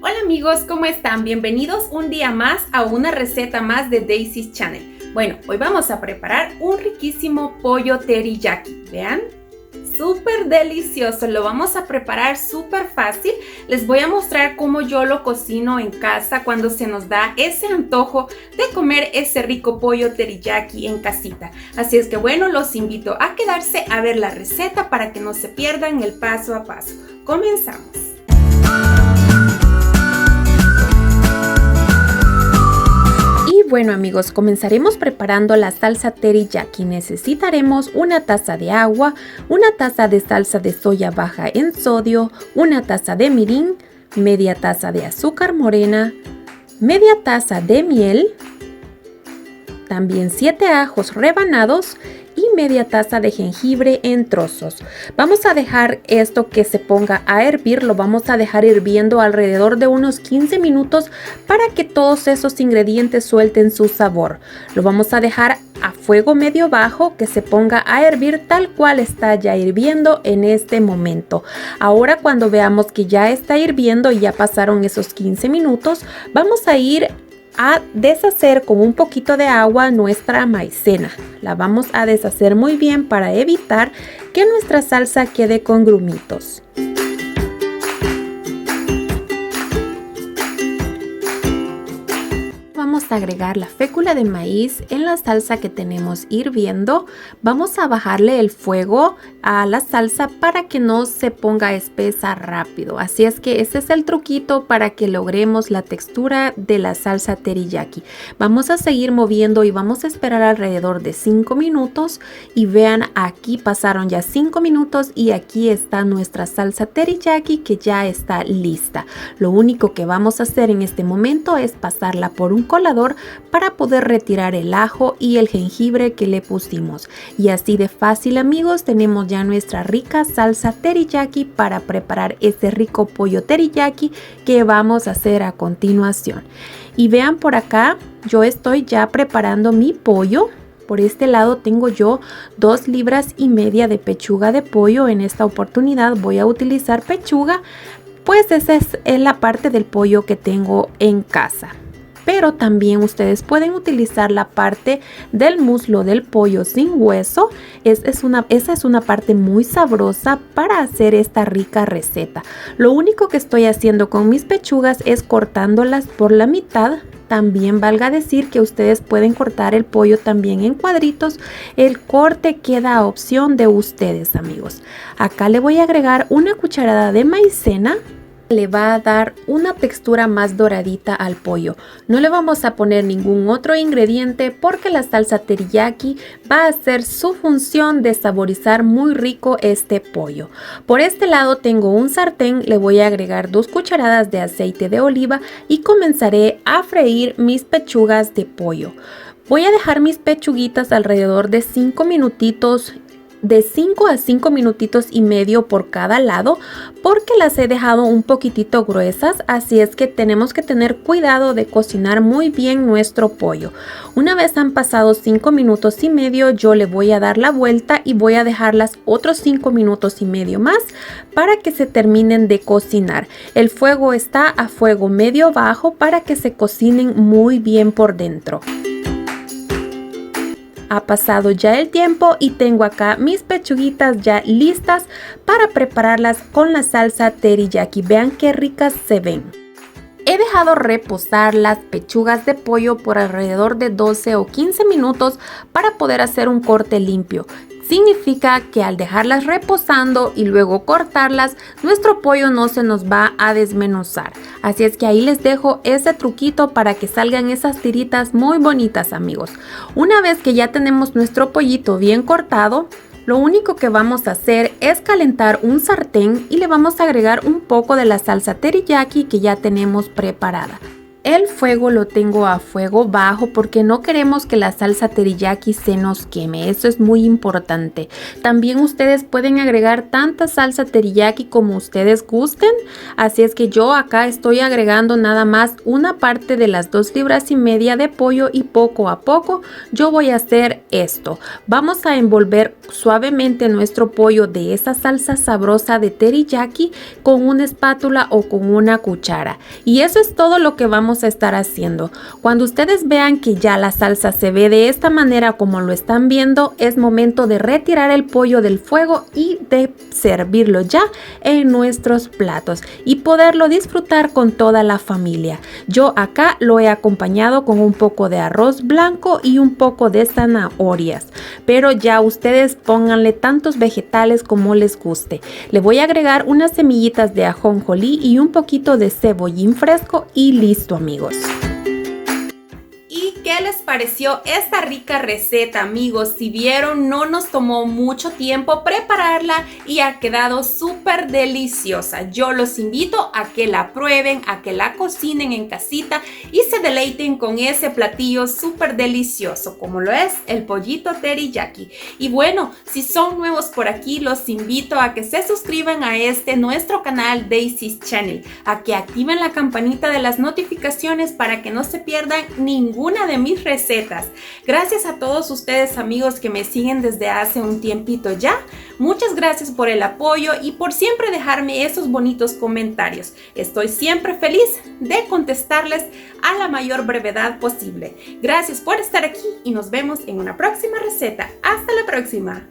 Hola amigos, ¿cómo están? Bienvenidos un día más a una receta más de Daisy's Channel. Bueno, hoy vamos a preparar un riquísimo pollo teriyaki. Vean, súper delicioso. Lo vamos a preparar súper fácil. Les voy a mostrar cómo yo lo cocino en casa cuando se nos da ese antojo de comer ese rico pollo teriyaki en casita. Así es que bueno, los invito a quedarse a ver la receta para que no se pierdan el paso a paso. Comenzamos. Bueno amigos, comenzaremos preparando la salsa teriyaki. Necesitaremos una taza de agua, una taza de salsa de soya baja en sodio, una taza de mirin, media taza de azúcar morena, media taza de miel, también 7 ajos rebanados y media taza de jengibre en trozos. Vamos a dejar esto que se ponga a hervir, lo vamos a dejar hirviendo alrededor de unos 15 minutos para que todos esos ingredientes suelten su sabor. Lo vamos a dejar a fuego medio bajo que se ponga a hervir tal cual está ya hirviendo en este momento. Ahora cuando veamos que ya está hirviendo y ya pasaron esos 15 minutos, vamos a ir a deshacer con un poquito de agua nuestra maicena. La vamos a deshacer muy bien para evitar que nuestra salsa quede con grumitos. Vamos a agregar la fécula de maíz en la salsa que tenemos hirviendo. Vamos a bajarle el fuego a la salsa para que no se ponga espesa rápido. Así es que ese es el truquito para que logremos la textura de la salsa teriyaki. Vamos a seguir moviendo y vamos a esperar alrededor de 5 minutos. Y vean, aquí pasaron ya 5 minutos y aquí está nuestra salsa teriyaki que ya está lista. Lo único que vamos a hacer en este momento es pasarla por un colador para poder retirar el ajo y el jengibre que le pusimos. Y así de fácil amigos, tenemos ya nuestra rica salsa teriyaki para preparar este rico pollo teriyaki que vamos a hacer a continuación. Y vean por acá, yo estoy ya preparando mi pollo. Por este lado tengo yo 2,5 libras de pechuga de pollo. En esta oportunidad voy a utilizar pechuga, pues esa es la parte del pollo que tengo en casa. Pero también ustedes pueden utilizar la parte del muslo del pollo sin hueso. Esa es una parte muy sabrosa para hacer esta rica receta. Lo único que estoy haciendo con mis pechugas es cortándolas por la mitad. También valga decir que ustedes pueden cortar el pollo también en cuadritos. El corte queda a opción de ustedes amigos. Acá le voy a agregar una cucharada de maicena. Le va a dar una textura más doradita al pollo. No le vamos a poner ningún otro ingrediente porque la salsa teriyaki va a hacer su función de saborizar muy rico este pollo. Por este lado tengo un sartén, le voy a agregar 2 cucharadas de aceite de oliva y comenzaré a freír mis pechugas de pollo. Voy a dejar mis pechuguitas alrededor de 5 minutitos. De 5 a 5 minutitos y medio por cada lado porque las he dejado un poquitito gruesas, así es que tenemos que tener cuidado de cocinar muy bien nuestro pollo. Una vez han pasado 5 minutos y medio, yo le voy a dar la vuelta y voy a dejarlas otros 5 minutos y medio más para que se terminen de cocinar. El fuego está a fuego medio bajo para que se cocinen muy bien por dentro. Ha pasado ya el tiempo y tengo acá mis pechuguitas ya listas para prepararlas con la salsa teriyaki. Vean qué ricas se ven. He dejado reposar las pechugas de pollo por alrededor de 12 o 15 minutos para poder hacer un corte limpio. Significa que al dejarlas reposando y luego cortarlas, nuestro pollo no se nos va a desmenuzar. Así es que ahí les dejo ese truquito para que salgan esas tiritas muy bonitas amigos. Una vez que ya tenemos nuestro pollito bien cortado, lo único que vamos a hacer es calentar un sartén y le vamos a agregar un poco de la salsa teriyaki que ya tenemos preparada. El fuego lo tengo a fuego bajo porque no queremos que la salsa teriyaki se nos queme. Eso es muy importante. También ustedes pueden agregar tanta salsa teriyaki como ustedes gusten. Así es que yo acá estoy agregando nada más una parte de las 2,5 libras de pollo y poco a poco yo voy a hacer esto. Vamos a envolver suavemente nuestro pollo de esa salsa sabrosa de teriyaki con una espátula o con una cuchara. Y eso es todo lo que vamos a estar haciendo. Cuando ustedes vean que ya la salsa se ve de esta manera como lo están viendo, es momento de retirar el pollo del fuego y de servirlo ya en nuestros platos y poderlo disfrutar con toda la familia. Yo acá lo he acompañado con un poco de arroz blanco y un poco de zanahorias, pero ya ustedes pónganle tantos vegetales como les guste. Le voy a agregar unas semillitas de ajonjolí y un poquito de cebollín fresco y listo, amigos. ¿Qué les pareció esta rica receta, amigos? Si vieron, no nos tomó mucho tiempo prepararla y ha quedado súper deliciosa. Yo los invito a que la prueben, a que la cocinen en casita y se deleiten con ese platillo súper delicioso, como lo es el pollito teriyaki. Y bueno, si son nuevos por aquí, los invito a que se suscriban a nuestro canal Daisy's Channel, a que activen la campanita de las notificaciones para que no se pierdan ninguna de mis recetas. Gracias a todos ustedes, amigos, que me siguen desde hace un tiempito ya. Muchas gracias por el apoyo y por siempre dejarme esos bonitos comentarios. Estoy siempre feliz de contestarles a la mayor brevedad posible. Gracias por estar aquí y nos vemos en una próxima receta. Hasta la próxima.